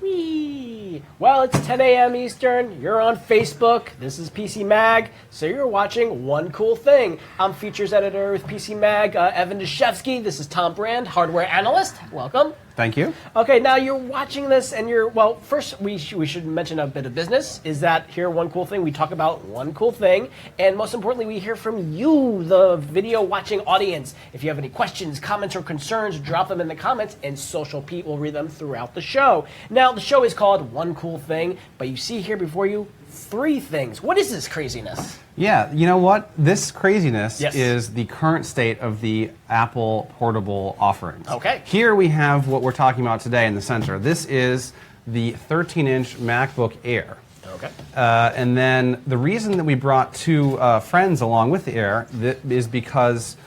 Whee! Well, it's 10 a.m. Eastern. You're on Facebook. This is PC Mag. So you're watching One Cool Thing. I'm features editor with PC Mag, Evan Deshevsky. This is Tom Brand, hardware analyst. Welcome. Thank you. Okay, now you're watching this and well, first we should mention a bit of business, is that here, One Cool Thing, we talk about one cool thing, and most importantly, we hear from you, the video watching audience. If you have any questions, comments, or concerns, drop them in the comments, and Social Pete will read them throughout the show. Now, the show is called One Cool Thing, but you see here before you, 3 things. What is this craziness? Yeah, you know what? This craziness Yes. is the current state of the Apple portable offerings. Okay. Here we have what we're talking about today in the center. This is the 13-inch MacBook Air. Okay. And then the reason that we brought 2 friends along with the Air is because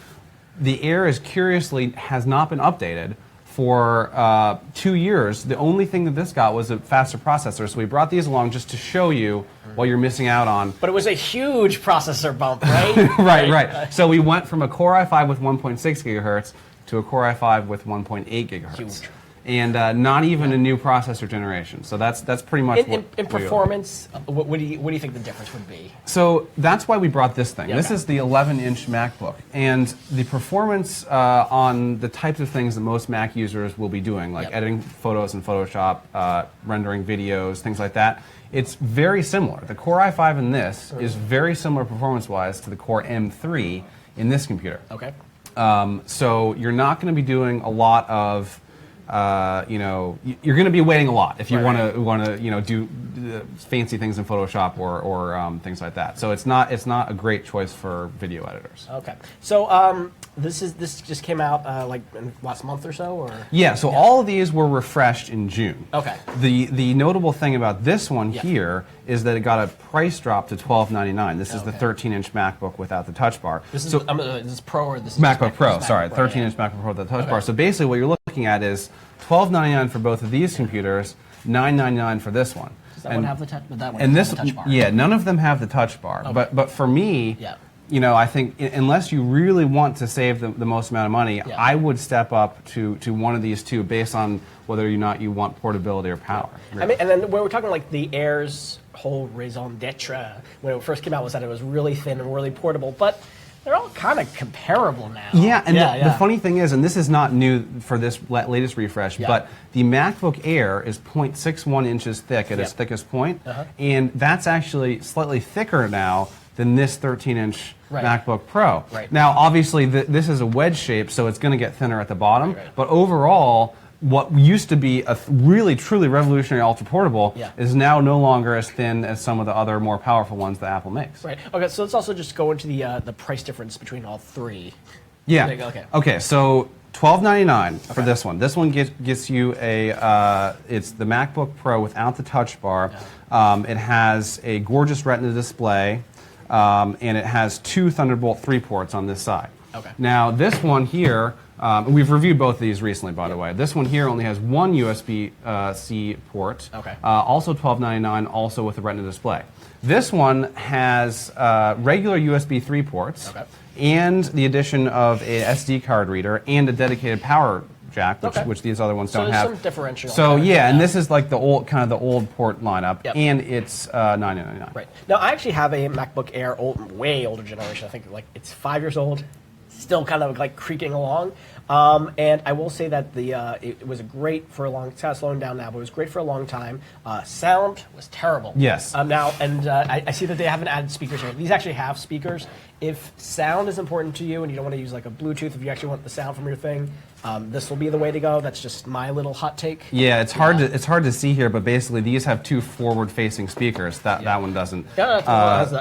the Air has not been updated for 2 years. The only thing that this got was a faster processor, so we brought these along just to show you what you're missing out on. But it was a huge processor bump, right? right. So we went from a Core i5 with 1.6 gigahertz to a Core i5 with 1.8 gigahertz. Huge. And not even a new processor generation. So that's pretty much in performance. What do you think the difference would be? So that's why we brought this thing. Yeah, this okay. is the 11-inch MacBook, and the performance on the types of things that most Mac users will be doing, like editing photos in Photoshop, rendering videos, things like that. It's very similar. The Core i5 in this is very similar performance-wise to the Core M3 in this computer. Okay. So you're not going to be doing a lot of you're going to be waiting a lot if you want to do fancy things in Photoshop or things like that. So it's not a great choice for video editors. Okay. So this just came out like in last month or so, or yeah. So all of these were refreshed in June. Okay. The notable thing about this one here is that it got a price drop to $12.99. This is the 13-inch MacBook without the Touch Bar. This is Pro or this is MacBook Pro? Sorry, Pro, 13-inch MacBook Pro without the Touch Bar. So basically, what you're looking at is $12.99 for both of these computers, $9.99 for this one. Does that one have the touch? But that one and has this, the Touch Bar. Yeah, none of them have the Touch Bar. Okay. But for me, I think unless you really want to save the most amount of money, I would step up to one of these 2 based on whether or not you want portability or power. I mean, and then when we're talking like the Air's whole raison d'etre when it first came out was that it was really thin and really portable, but they're all kind of comparable now. Yeah, and the funny thing is, and this is not new for this latest refresh, but the MacBook Air is 0.61 inches thick at its thickest point, and that's actually slightly thicker now than this 13-inch MacBook Pro. Right. Now, obviously, this is a wedge shape, so it's going to get thinner at the bottom, but overall, what used to be a really, truly revolutionary ultra-portable is now no longer as thin as some of the other more powerful ones that Apple makes. Right. Okay, so let's also just go into the price difference between all 3. Yeah. Okay, so $12.99 for this one. This one gets you it's the MacBook Pro without the Touch Bar. It has a gorgeous Retina display, and it has 2 Thunderbolt 3 ports on this side. Okay. Now, this one here, we've reviewed both of these recently, by the way. This one here only has 1 USB-C port. Okay. Also $12.99, also with a Retina display. This one has regular USB 3 ports, and the addition of a SD card reader and a dedicated power jack, which these other ones don't have. So there's some differential. So and this is like the old port lineup, and it's $9.99. Right. Now I actually have a MacBook Air, way older generation. I think like it's 5 years old, still kind of like creaking along. And I will say that it was great for a long. It's kind of slowing down now, but it was great for a long time. Sound was terrible. Yes. Now, and I see that they haven't added speakers here. These actually have speakers. If sound is important to you and you don't want to use like a Bluetooth, if you actually want the sound from your thing, this will be the way to go. That's just my little hot take. Yeah, it's hard to see here, but basically these have 2 forward-facing speakers. That one doesn't. Yeah, it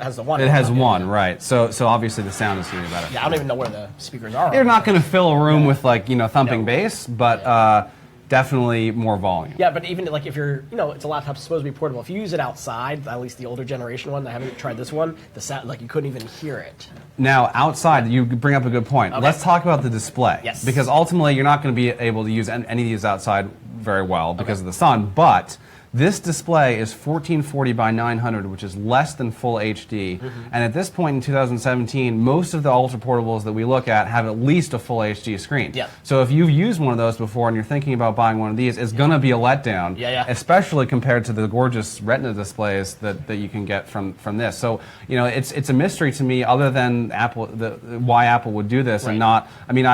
has the one. It has one, right? So obviously the sound is going to be better. Yeah, I don't even know where the speakers are. They're not going to fill a room with like thumping bass, but definitely more volume. Yeah, but even like if you're, it's a laptop supposed to be portable. If you use it outside, at least the older generation one, I haven't tried this one, the sound, like you couldn't even hear it. Now, outside, you bring up a good point. Okay. Let's talk about the display. Yes. Because ultimately, you're not going to be able to use any of these outside very well because of the sun, but This display is 1440 by 900, which is less than full HD. And at this point in 2017, most of the ultra portables that we look at have at least a full HD screen. Yeah. So if you've used one of those before and you're thinking about buying one of these, it's going to be a letdown, especially compared to the gorgeous Retina displays that you can get from this. So it's a mystery to me, other than Apple, why Apple would do this and not. I mean,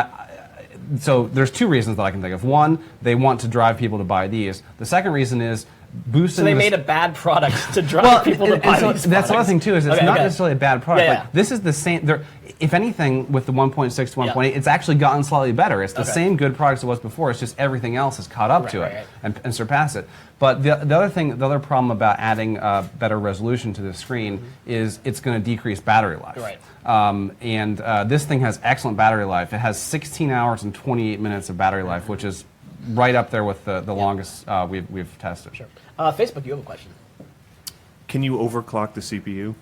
so there's two reasons that I can think of. One, they want to drive people to buy these. The second reason is boosting. So they made a bad product to drive people to buy these. That's the other thing too. Is it's not necessarily a bad product. Yeah. Like, this is the same. If anything, with the 1.6 to 1.8, it's actually gotten slightly better. It's the same good product as it was before. It's just everything else has caught up to it and surpassed it. But the other problem about adding better resolution to the screen is it's going to decrease battery life. Right. And this thing has excellent battery life. It has 16 hours and 28 minutes of battery life, which is right up there with the longest we've tested. Sure. Facebook, you have a question. Can you overclock the CPU?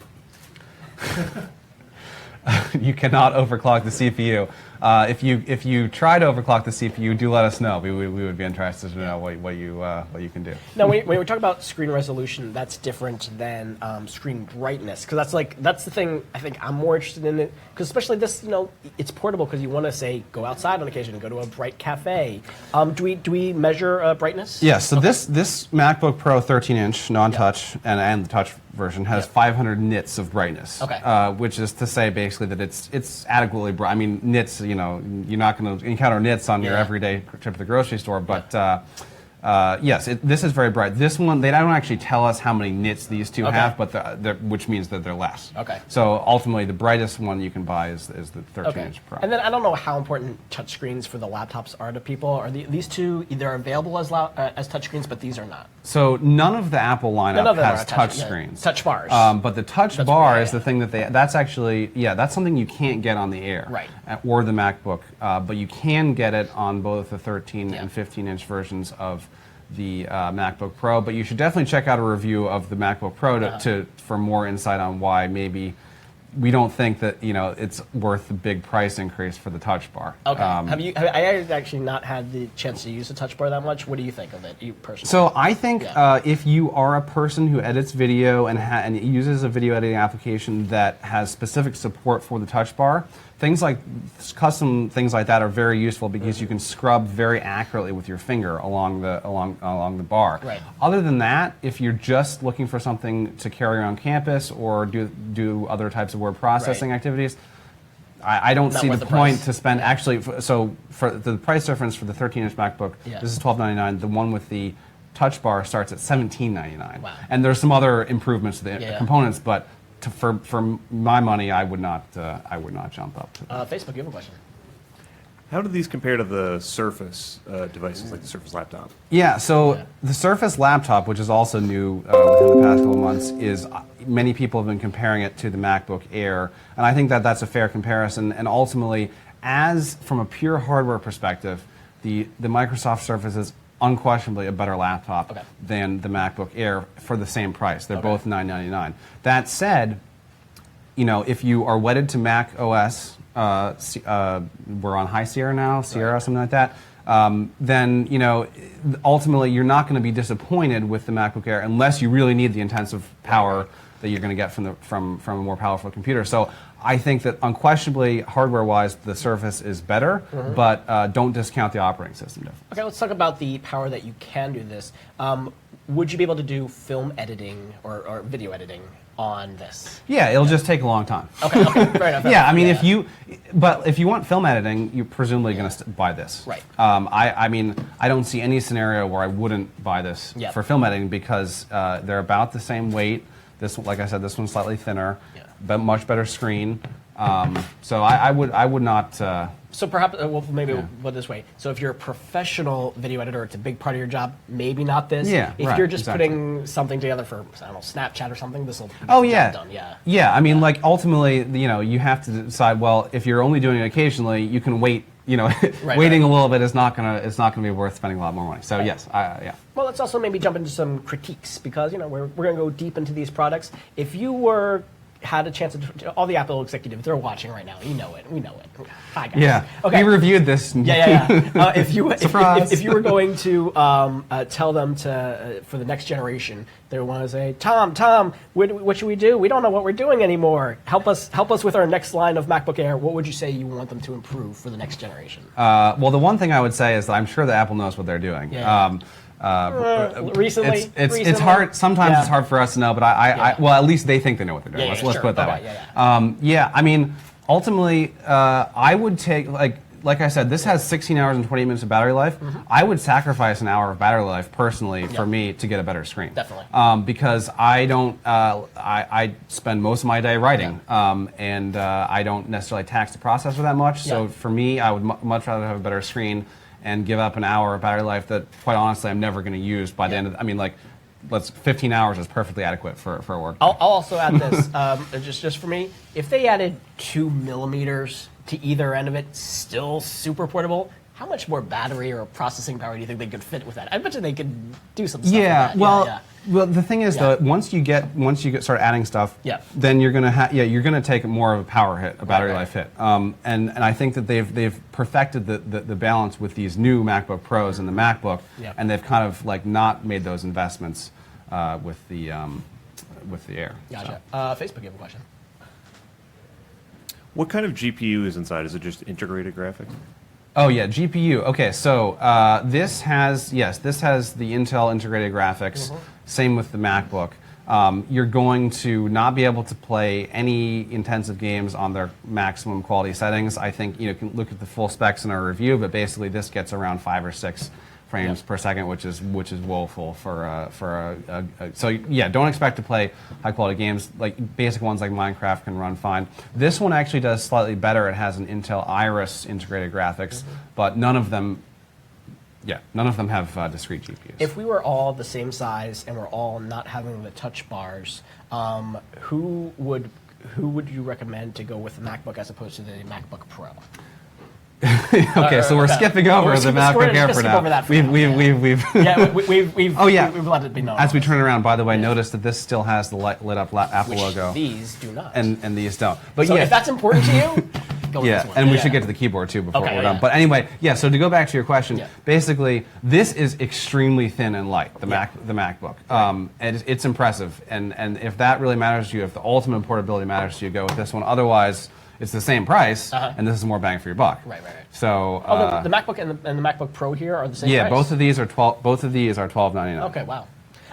You cannot overclock the CPU. If you try to overclock the CPU, do let us know. We would be interested to know what you can do. Now, when we talk about screen resolution, that's different than screen brightness, because that's the thing I think I'm more interested in. Because especially this, it's portable because you want to say go outside on occasion, go to a bright cafe. Do we measure brightness? Yes. So this MacBook Pro 13-inch non-touch and the touch version has 500 nits of brightness. Okay. Which is to say basically that it's adequately bright. I mean, nits. You're not going to encounter nits on your everyday trip to the grocery store, but yes, this is very bright. This one, they don't actually tell us how many nits these two have, but which means that they're less. Okay. So ultimately, the brightest one you can buy is the 13-inch Pro. And then I don't know how important touchscreens for the laptops are to people. Are these two either available as touchscreens, but these are not? So none of the Apple lineup has touchscreens. Touch bars. But the touch bar is the thing that's actually, that's something you can't get on the Air. Right. Or the MacBook. But you can get it on both the 13 and 15-inch versions of the MacBook Pro. But you should definitely check out a review of the MacBook Pro for more insight on why maybe we don't think that it's worth the big price increase for the touch bar. Okay. I actually not had the chance to use the touch bar that much. What do you think of it, you personally? So I think if you are a person who edits video and uses a video editing application that has specific support for the touch bar, things like custom things like that are very useful because you can scrub very accurately with your finger along the bar. Right. Other than that, if you're just looking for something to carry around campus or do other types of word processing activities, I don't see the point to spend actually. So for the price difference for the 13-inch MacBook, this is $1299. The one with the touch bar starts at $1799. Wow. And there's some other improvements to the components, but for my money, I would not jump up to that. Facebook, you have a question. How do these compare to the Surface devices, like the Surface laptop? Yeah, so the Surface laptop, which is also new within the past couple of months, is many people have been comparing it to the MacBook Air, and I think that that's a fair comparison. And ultimately, from a pure hardware perspective, the Microsoft Surface is unquestionably a better laptop than the MacBook Air for the same price. They're both $999. That said, if you are wedded to Mac OS, we're on High Sierra now, something like that, then ultimately you're not going to be disappointed with the MacBook Air unless you really need the intensive power that you're going to get from a more powerful computer. So I think that unquestionably, hardware-wise, the Surface is better, but don't discount the operating system difference. Okay, let's talk about the power that you can do this. Would you be able to do film editing or video editing on this? Yeah, it'll just take a long time. Okay, fair enough. Yeah, I mean, if you want film editing, you're presumably going to buy this. Right. I mean, I don't see any scenario where I wouldn't buy this for film editing because they're about the same weight. This, like I said, this one's slightly thinner, but much better screen. So I would not. So perhaps, maybe we'll put it this way. So if you're a professional video editor, it's a big part of your job, maybe not this. Yeah, if you're just putting something together for, I don't know, Snapchat or something, this will be done. Yeah, I mean, like, ultimately, you have to decide, well, if you're only doing it occasionally, you can wait. Waiting a little bit is not gonna be worth spending a lot more money. So yes, yeah. Well, let's also maybe jump into some critiques because we're gonna go deep into these products. If you were had a chance to, all the Apple executives, they're watching right now. You know it. We know it. Hi, guys. Yeah. Okay. We reviewed this. Yeah. If you Surprise. if you were going to tell them to for the next generation, they want to say, Tom, what should we do? We don't know what we're doing anymore. Help us with our next line of MacBook Air. What would you say you want them to improve for the next generation? Well, the one thing I would say is that I'm sure that Apple knows what they're doing. Yeah. Recently, it's hard. Sometimes it's hard for us to know, but well, at least they think they know what they're doing. Let's put it that way. Yeah. I mean, ultimately, I would take like I said, this has 16 hours and 20 minutes of battery life. I would sacrifice an hour of battery life personally for me to get a better screen. Definitely. Because I don't. I spend most of my day writing, and I don't necessarily tax the processor that much. So for me, I would much rather have a better screen and give up an hour of battery life that, quite honestly, I'm never going to use by the end of. I mean, like, 15 hours is perfectly adequate for a work. I'll also add this, just for me. If they added 2 millimeters to either end of it, still super portable. How much more battery or processing power do you think they could fit with that? I bet you they could do some stuff. Yeah, with that. well, well, the thing is though, once you start adding stuff, then you're gonna take more of a power hit, a battery life hit. And I think that they've perfected the balance with these new MacBook Pros and the MacBook, and they've kind of like not made those investments with the Air. Gotcha. So. Facebook, you have a question. What kind of GPU is inside? Is it just integrated graphics? Oh yeah, GPU. Okay, so this has the Intel integrated graphics. Same with the MacBook. You're going to not be able to play any intensive games on their maximum quality settings. I think you can look at the full specs in our review, but basically this gets around 5 or 6 frames per second, which is woeful for so yeah, don't expect to play high quality games. Like basic ones like Minecraft can run fine. This one actually does slightly better. It has an Intel Iris integrated graphics, but none of them have discrete GPUs. If we were all the same size and we're all not having the touch bars, who would you recommend to go with the MacBook as opposed to the MacBook Pro? Okay, so we're skipping over the MacBook Air for now. We've let it be known. As we turn around, by the way, notice that this still has the lit up Apple logo. These do not. And these don't. But so if that's important to you, go with this one. And we should get to the keyboard too before we're done. But anyway, so to go back to your question, basically this is extremely thin and light. The MacBook, and it's impressive. And if that really matters to you, if the ultimate portability matters to you, go with this one. Otherwise, it's the same price, and this is more bang for your buck. Right. So the MacBook and the MacBook Pro here are the same price? Yeah, both of these are $12.99. Okay, wow.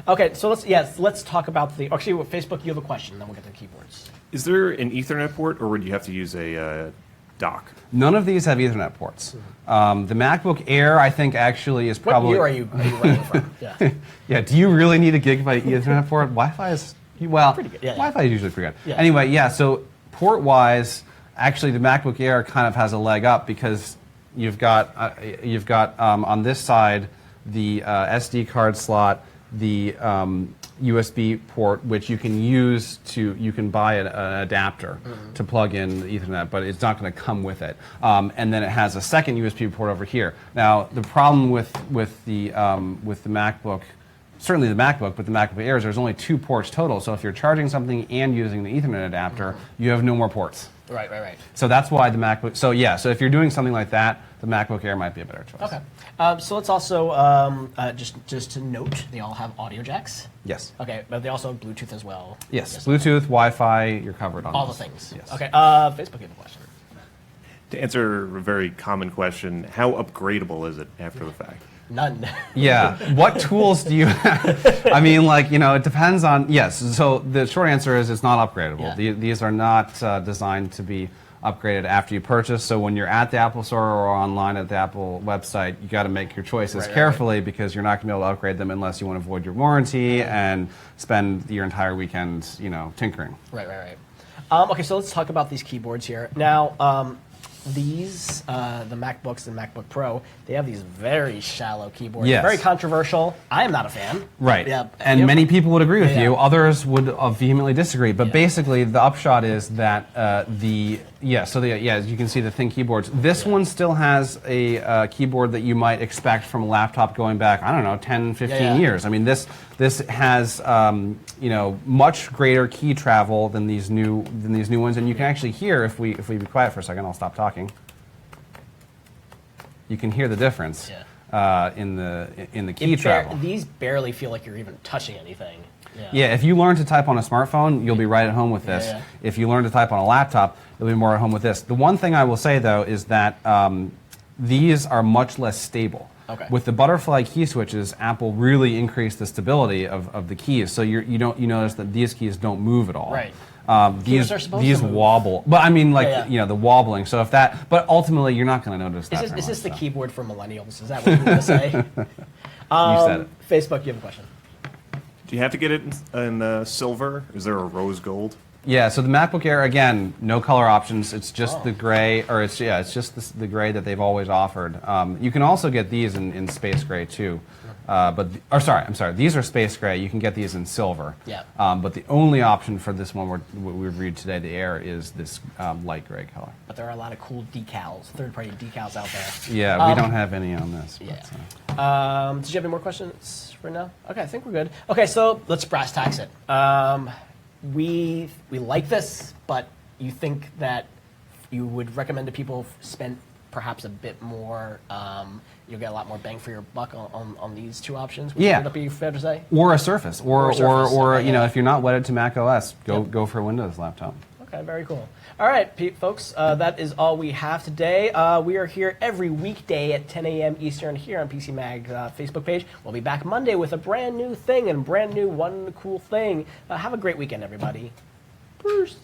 Okay, so let's talk about the. Actually, with Facebook, you have a question, then we'll get to the keyboards. Is there an Ethernet port, or would you have to use a dock? None of these have Ethernet ports. The MacBook Air, I think, actually is probably. What year are you running from? Yeah. Yeah. Do you really need a gigabit Ethernet port? Wi-Fi is pretty good. Wi-Fi is usually pretty good. Yeah. Anyway, so port-wise. Actually, the MacBook Air kind of has a leg up because you've got on this side the SD card slot, the USB port, which you can buy an adapter to plug in the Ethernet, but it's not going to come with it. And then it has a second USB port over here. Now, the problem with the MacBook. Certainly the MacBook, but the MacBook Air, there's only 2 ports total. So if you're charging something and using the Ethernet adapter, you have no more ports. Right. So that's why the MacBook. So if you're doing something like that, the MacBook Air might be a better choice. Okay. So let's also just to note, they all have audio jacks. Yes. Okay, but they also have Bluetooth as well. Yes. Bluetooth, Wi-Fi, you're covered on all those. the things. Yes. Okay. Facebook, you have a question. To answer a very common question, how upgradable is it after the fact? None. Yeah. What tools do you have? I mean, it depends on. Yes. So the short answer is it's not upgradable. Yeah. These are not designed to be upgraded after you purchase. So when you're at the Apple Store or online at the Apple website, you got to make your choices carefully because you're not going to be able to upgrade them unless you want to avoid your warranty and spend your entire weekend, tinkering. Right. Okay, so let's talk about these keyboards here. Now, these, the MacBooks and MacBook Pro, they have these very shallow keyboards. Yes. Very controversial. I am not a fan. Right. Yeah. And many people would agree with Yeah. you. Others would vehemently disagree. But basically, the upshot is that Yeah, so as you can see the thin keyboards. This one still has a keyboard that you might expect from a laptop going back, I don't know, 10, 15 years. I mean, this has much greater key travel than these new ones, and you can actually hear if we be quiet for a second. I'll stop talking. You can hear the difference in the key travel. These barely feel like you're even touching anything. Yeah, if you learn to type on a smartphone, you'll be right at home with this. Yeah. If you learn to type on a laptop, you'll be more at home with this. The one thing I will say, though, is that these are much less stable. Okay. With the butterfly key switches, Apple really increased the stability of the keys, so you notice that these keys don't move at all. Right. These wobble, but I mean, the wobbling. So if that, but ultimately, you're not going to notice that. Is this the keyboard for millennials? Is that what you were going to say? You said it. Facebook, you have a question. Do you have to get it in silver? Is there a rose gold? Yeah, so the MacBook Air, again, no color options. It's just the gray, or it's just the gray that they've always offered. You can also get these in space gray too, I'm sorry, these are space gray. You can get these in silver. Yeah. But the only option for this one we reviewed today, the Air, is this light gray color. But there are a lot of cool decals, third-party decals out there. Yeah, we don't have any on this. Yeah. Did you have any more questions for now? Okay, I think we're good. Okay, so let's brass tacks it. We like this, but you think that you would recommend to people spend perhaps a bit more, you'll get a lot more bang for your buck on these two options? Would that be fair to say? Or a Surface, or okay, if you're not wedded to macOS, go for a Windows laptop. Okay, very cool. All right, folks, that is all we have today. We are here every weekday at 10 a.m. Eastern here on PC Mag's Facebook page. We'll be back Monday with a brand new thing and brand new one cool thing. Have a great weekend, everybody. Bruce.